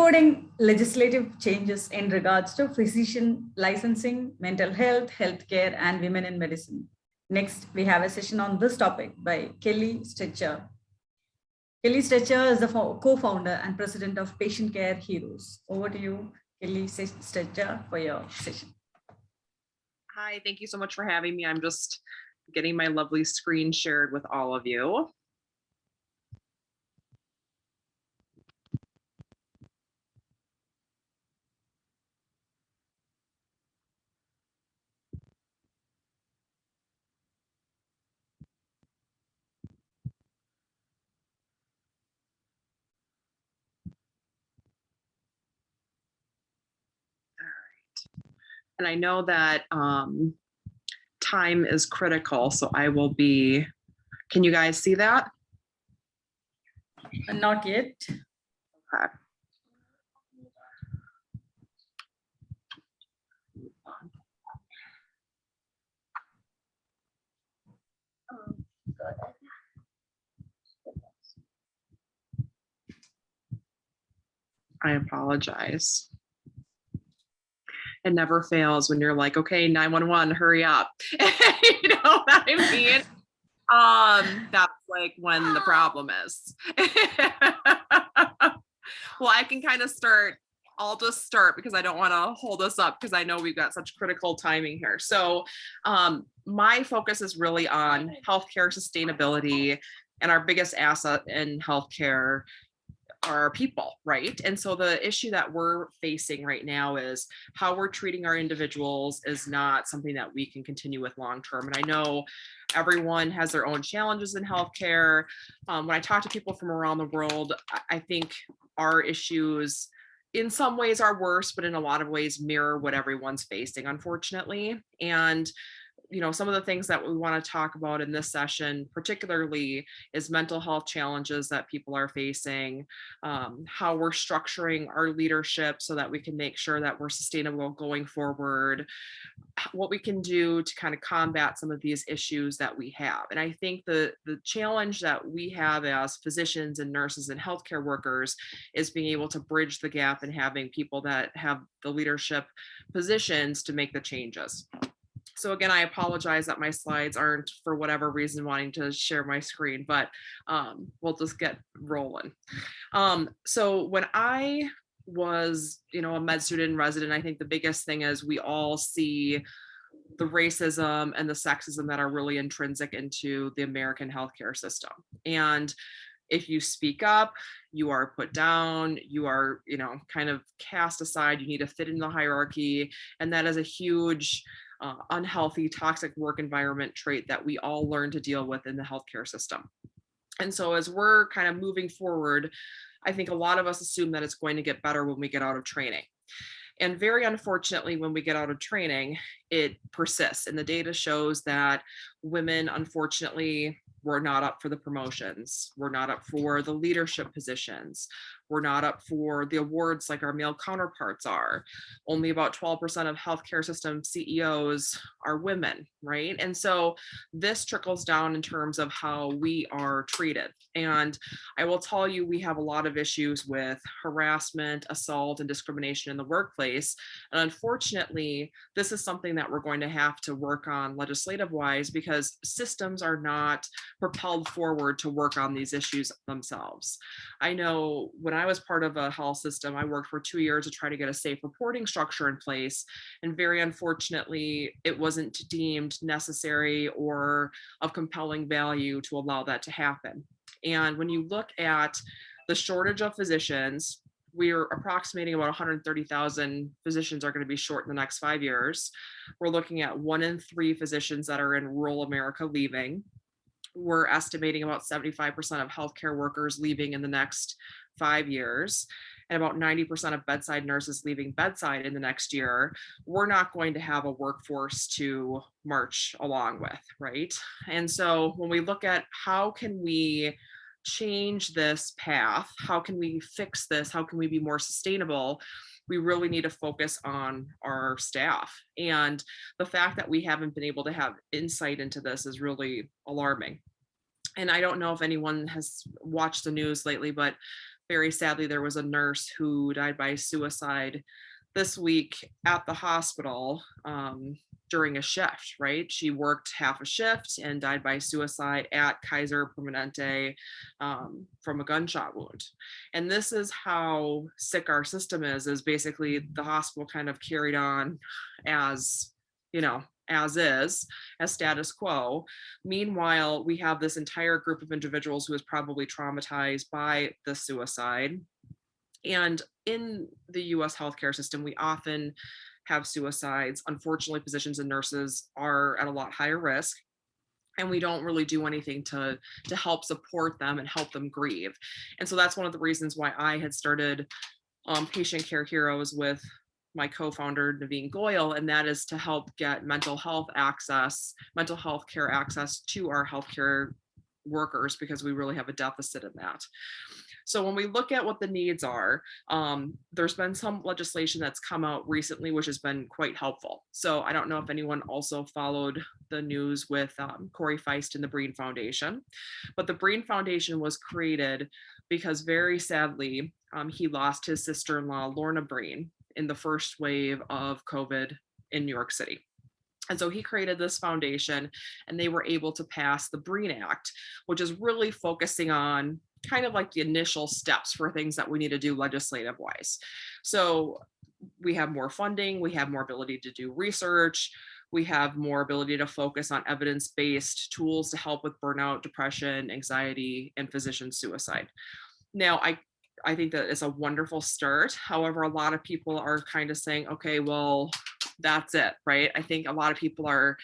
decoding legislative changes in regards to physician licensing, mental health, healthcare, and women in medicine. Next, we have a session on this topic by KELLIE STECHER. KELLIE STECHER is the co-founder and president of Patient Care Heroes. Over to you, KELLIE STECHER, for your session. Hi, thank you so much for having me. I'm just getting my lovely screen shared with all of you. And I know that time is critical, so I will be, can you guys see that? Not yet. Okay. I apologize. It never fails when you're like, okay, 911, hurry up. You know what I mean? That's like when the problem is. Well, I can kind of start. I'll just start because I don't want to hold us up because I know we've got such critical timing here. So my focus is really on healthcare sustainability, and our biggest asset in healthcare are people, right? And so the issue that we're facing right now is how we're treating our individuals is not something that we can continue with long term. And I know everyone has their own challenges in healthcare. When I talk to people from around the world, I think our issues in some ways are worse, but in a lot of ways mirror what everyone's facing, unfortunately. And you know, some of the things that we want to talk about in this session particularly is mental health challenges that people are facing, how we're structuring our leadership so that we can make sure that we're sustainable going forward, what we can do to kind of combat some of these issues that we have. And I think the challenge that we have as physicians and nurses and healthcare workers is being able to bridge the gap and having people that have the leadership positions to make the changes. So again, I apologize that my slides aren't, for whatever reason, wanting to share my screen, but we'll just get rolling. So when I was, you know, a med student resident, I think the biggest thing is we all see the racism and the sexism that are really intrinsic into the American healthcare system. And if you speak up, you are put down, you are, you know, kind of cast aside, you need to fit in the hierarchy. And that is a huge unhealthy, toxic work environment trait that we all learn to deal with in the healthcare system. And so as we're kind of moving forward, I think a lot of us assume that it's going to get better when we get out of training. And very unfortunately, when we get out of training, it persists. And the data shows that women, unfortunately, we're not up for the promotions. We're not up for the leadership positions. We're not up for the awards like our male counterparts are. Only about 12% of healthcare system CEOs are women, right? And so this trickles down in terms of how we are treated. And I will tell you, we have a lot of issues with harassment, assault, and discrimination in the workplace. And unfortunately, this is something that we're going to have to work on legislative-wise because systems are not propelled forward to work on these issues themselves. I know when I was part of a health system, I worked for 2 years to try to get a safe reporting structure in place. And very unfortunately, it wasn't deemed necessary or of compelling value to allow that to happen. And when you look at the shortage of physicians, we're approximating about 130,000 physicians are going to be short in the next 5 years. We're looking at 1 in 3 physicians that are in rural America leaving. We're estimating about 75% of healthcare workers leaving in the next 5 years, and about 90% of bedside nurses leaving bedside in the next year. We're not going to have a workforce to march along with, right? And so when we look at how can we change this path, how can we fix this, how can we be more sustainable, we really need to focus on our staff. And the fact that we haven't been able to have insight into this is really alarming. And I don't know if anyone has watched the news lately, but very sadly, there was a nurse who died by suicide this week at the hospital during a shift, right? She worked half a shift and died by suicide at Kaiser Permanente from a gunshot wound. And this is how sick our system is basically the hospital kind of carried on as, you know, as is, as status quo. Meanwhile, we have this entire group of individuals who is probably traumatized by the suicide. And in the US healthcare system, we often have suicides. Unfortunately, physicians and nurses are at a lot higher risk, and we don't really do anything to help support them and help them grieve. And so that's one of the reasons why I had started Patient Care Heroes with my co-founder Naveen Goyal, and that is to help get mental health care access to our healthcare workers, because we really have a deficit in that. So when we look at what the needs are, there's been some legislation that's come out recently, which has been quite helpful. So I don't know if anyone also followed the news with Corey Feist and the Breen Foundation, but the Breen Foundation was created because very sadly, he lost his sister-in-law, Lorna Breen, in the first wave of COVID in New York City. And so he created this foundation, and they were able to pass the Breen Act, which is really focusing on kind of like the initial steps for things that we need to do legislative wise. So we have more funding, we have more ability to do research, we have more ability to focus on evidence-based tools to help with burnout, depression, anxiety, and physician suicide. Now, I think that it's a wonderful start. However, a lot of people are kind of saying, okay, well, that's it, right? I think a lot of people are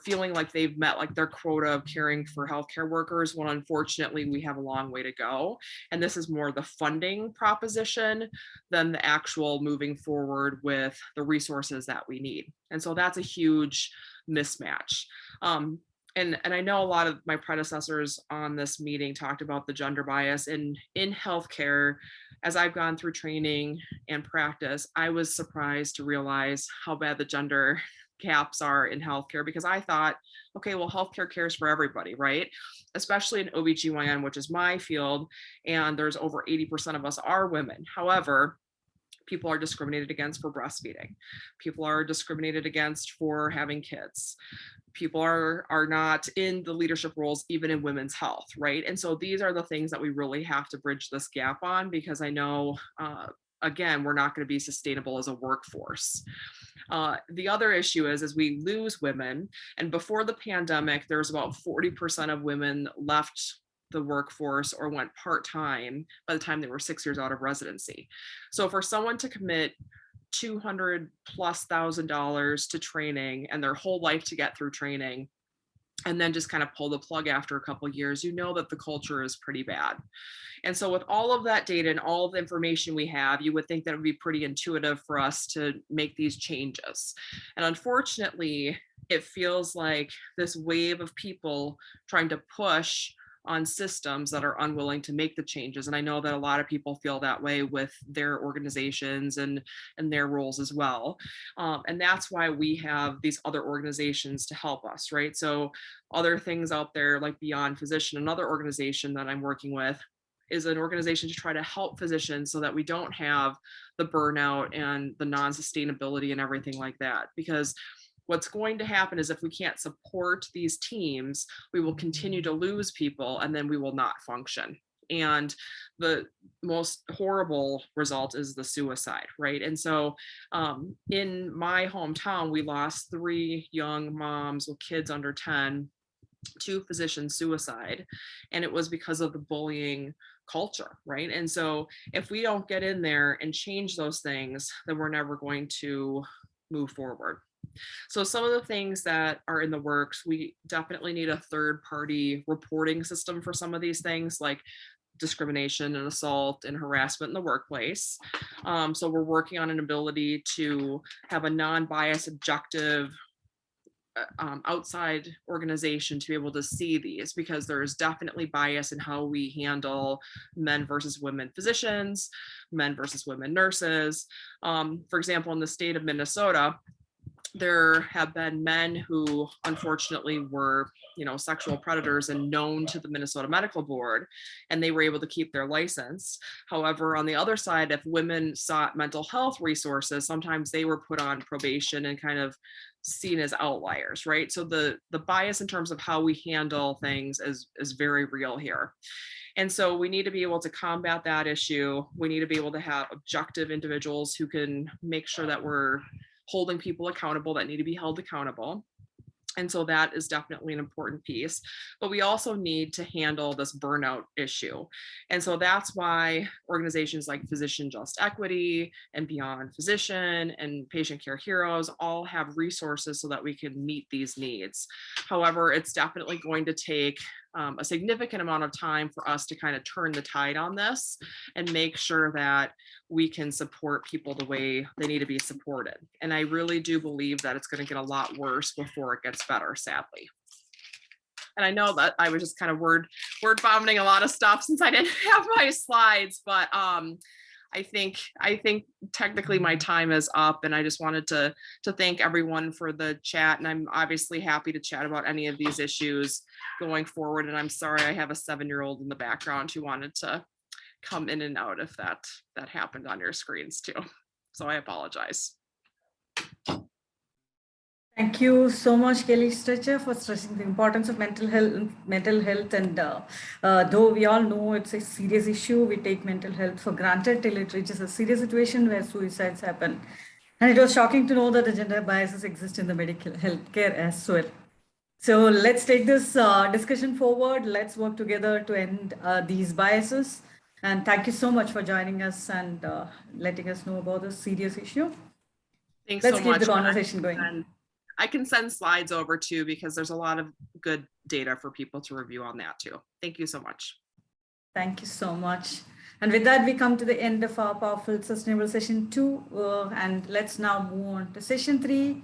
feeling like they've met like their quota of caring for healthcare workers, when unfortunately we have a long way to go. And this is more the funding proposition than the actual moving forward with the resources that we need. And so that's a huge mismatch. And I know a lot of my predecessors on this meeting talked about the gender bias in healthcare. As I've gone through training and practice, I was surprised to realize how bad the gender gaps are in healthcare, because I thought, okay, well, healthcare cares for everybody, right? Especially in OBGYN, which is my field, and there's over 80% of us are women. However, people are discriminated against for breastfeeding. People are discriminated against for having kids. People are not in the leadership roles, even in women's health, right? And so these are the things that we really have to bridge this gap on, because I know, again, we're not going to be sustainable as a workforce. The other issue is we lose women. And before the pandemic, there was about 40% of women left the workforce or went part-time by the time they were 6 years out of residency. So for someone to commit $200,000+ to training and their whole life to get through training, and then just kind of pull the plug after a couple of years, you know that the culture is pretty bad. And so with all of that data and all of the information we have, you would think that it would be pretty intuitive for us to make these changes. And unfortunately, it feels like this wave of people trying to push on systems that are unwilling to make the changes. And I know that a lot of people feel that way with their organizations and their roles as well. And that's why we have these other organizations to help us, right? So other things out there like Beyond Physician, another organization that I'm working with, is an organization to try to help physicians so that we don't have the burnout and the non-sustainability and everything like that. Because what's going to happen is if we can't support these teams, we will continue to lose people, and then we will not function. And the most horrible result is the suicide, right? And so in my hometown, we lost 3 young moms with kids under 10 to physician suicide. And it was because of the bullying culture, right? And so if we don't get in there and change those things, then we're never going to move forward. So some of the things that are in the works, we definitely need a third-party reporting system for some of these things, like discrimination and assault and harassment in the workplace. So we're working on an ability to have a non-biased, objective, outside organization to be able to see these, because there is definitely bias in how we handle men versus women physicians, men versus women nurses. For example, in the state of Minnesota, there have been men who unfortunately were sexual predators and known to the Minnesota Medical Board, and they were able to keep their license. However, on the other side, if women sought mental health resources, sometimes they were put on probation and kind of seen as outliers, right? So the bias in terms of how we handle things is very real here. And so we need to be able to combat that issue. We need to be able to have objective individuals who can make sure that we're holding people accountable that need to be held accountable. And so that is definitely an important piece, but we also need to handle this burnout issue. And so that's why organizations like Physician Just Equity and Beyond Physician and Patient Care Heroes all have resources so that we can meet these needs. However, it's definitely going to take a significant amount of time for us to kind of turn the tide on this and make sure that we can support people the way they need to be supported. And I really do believe that it's going to get a lot worse before it gets better, sadly. And I know that I was just kind of word vomiting a lot of stuff since I didn't have my slides, but I think technically my time is up, and I just wanted to thank everyone for the chat. And I'm obviously happy to chat about any of these issues going forward. And I'm sorry I have a 7-year-old in the background who wanted to come in and out if that happened on your screens too. So I apologize. Thank you so much, Kelly STECHER, for stressing the importance of mental health. And though we all know it's a serious issue, we take mental health for granted till it reaches a serious situation where suicides happen. And it was shocking to know that the gender biases exist in the medical healthcare as well. So let's take this discussion forward. Let's work together to end these biases. And thank you so much for joining us and letting us know about this serious issue. Thanks Let's so keep much. the conversation going. And I can send slides over too, because there's a lot of good data for people to review on that too. Thank you so much. Thank you so much. And with that, we come to the end of our powerful sustainable session 2. And let's now move on to session 3.